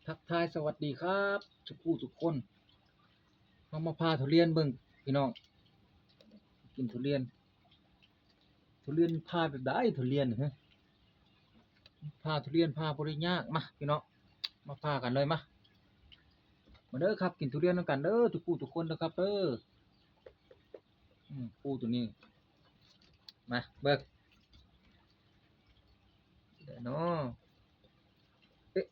ทักทายสวัสดีครับทุกผู้ทุกคนเรามาพาทุเรียนเบิ่งพี่น้องกินทุเรียนพาแบบใดทุเรียนฮะพาทุเรียนพาบ่ได้ยากมาพี่น้องมาพากันเลยมาเด้อครับกินทุเรียนนำกันเด้อทุกผู้ทุกคนเด้อครับเด้อผู้ตัวนี้มาเบิ่งเด้อเนาะเอ๊ะ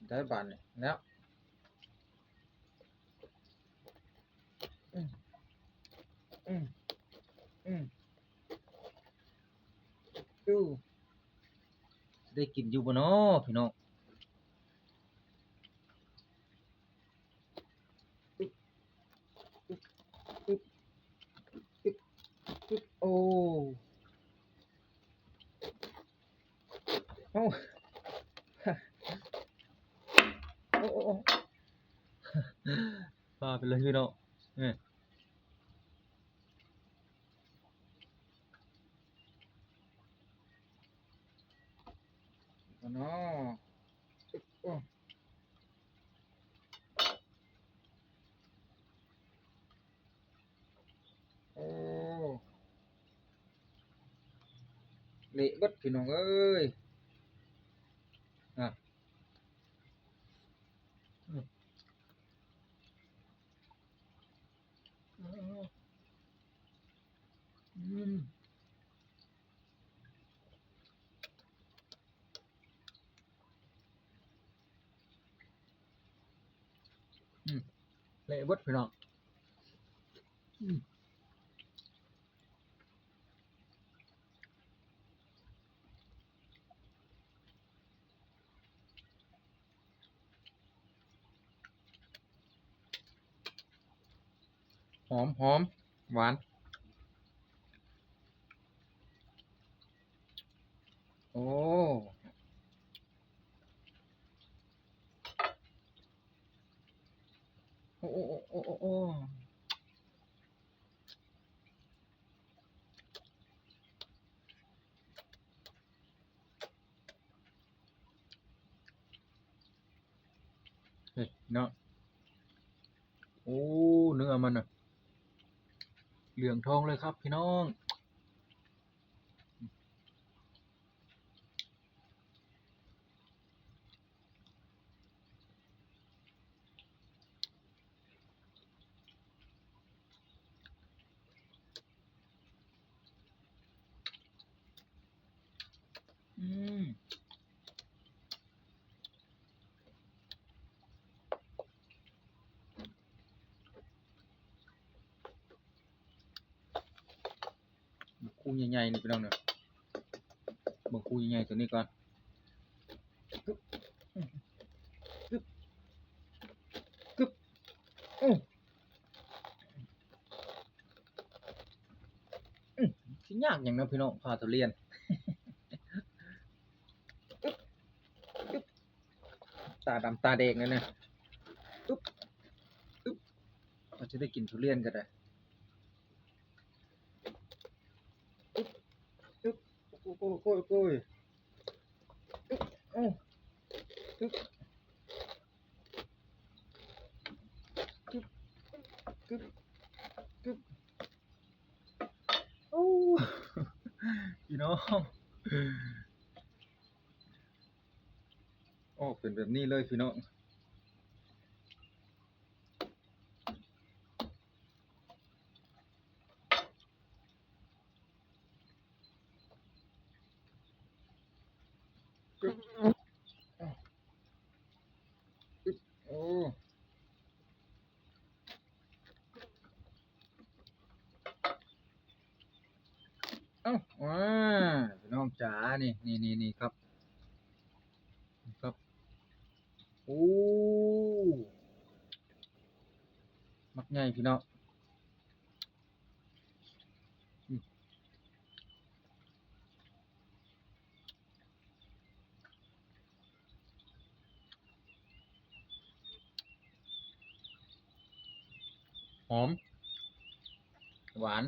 ได้บานนี่แล้วอืมอืมอืมดูได้กินอยู่บ่เนาะพี่น้องอึ๊บอึ๊บอึ๊บอึ๊บอึ๊บโอ้โอ้โอ้โอ้ พาไปเลยพี่น้องนี่เนาะโอ้โอ้เละเบิดพี่น้องเอ้ยอ่ะอืมอืมอืมเละเบิดพี่น้องอืมหอมหอมหวานโอ้โอ้โอ้โอ้โอ้โอ้เฮ้ยพี่น้องโอ้เนื้อมันอ่ะเหลืองทองเลยครับพี่น้องอืมคู่ใหญ่ๆนี่พี่น้องเนี่ยเบิ่งคู่ใหญ่ๆตัวนี้ก่อนกึ๊บกึ๊บกึ๊บอืมอืมสิยากหยังเนาะพี่น้องพาทุเรียนตาดำตาแดงเลยเนี่ยอึ๊บอึ๊บเราจะได้กินทุเรียนกันได้อึ๊บโอ้โอ้โอ้โอ้ยอึ๊บอ้าวอึ๊บกึ๊บกึ๊บกึ๊บโอ้พี่น้องโอ้เป็นแบบนี้เลยพี่น้องกึ๊บอ้าวอึ๊บโอ้เอ้าพี่น้องจ๋านี่ครับครับโอ้มักใหญ่พี่น้องอืมหอมหวาน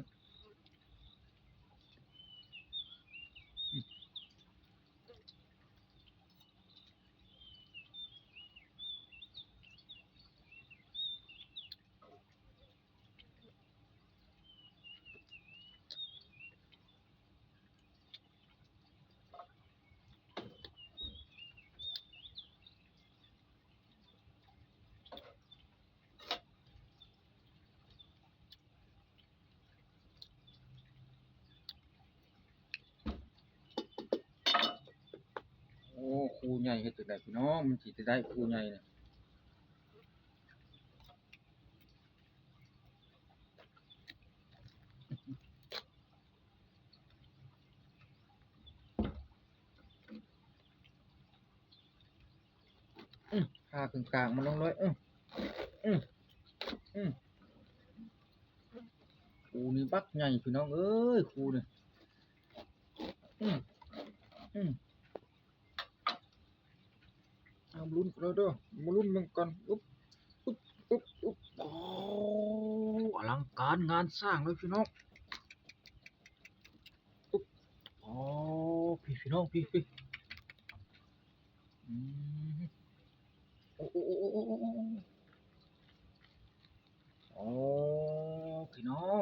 คูใหญ่เฮ็ดจังได๋พี่น้องมันสิได้คูใหญ่น่ะผ่าครึ่งกลางมันลงเลยอืออือคูนี่บักใหญ่พี่น้องเอ้ยคูนี่อืออือเอาลุ้นกันเลยเด้อมาลุ้นเบิ่งกันอึ๊บโอ้อลังการงานสร้างเลยพี่น้องอึ๊บอ๋อพี่น้องพี่อืมโอ้โอ้พี่น้อง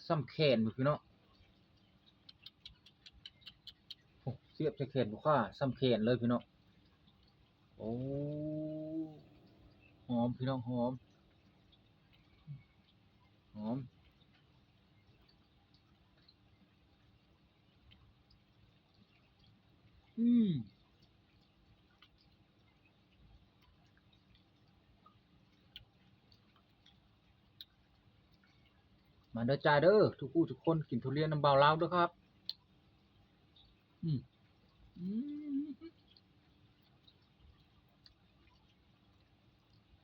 ซ้ำแขนอยู่พี่น้องโอ้เสียบใส่แขนบ่ค่าซ้ำแขนเลยพี่น้องโอ้หอมพี่น้องหอมหอมอืมมาเด้อจ้าเด้อทุกผู้ทุกคนกินทุเรียนน้ำบ่าวลาวเด้อครับอืมอืม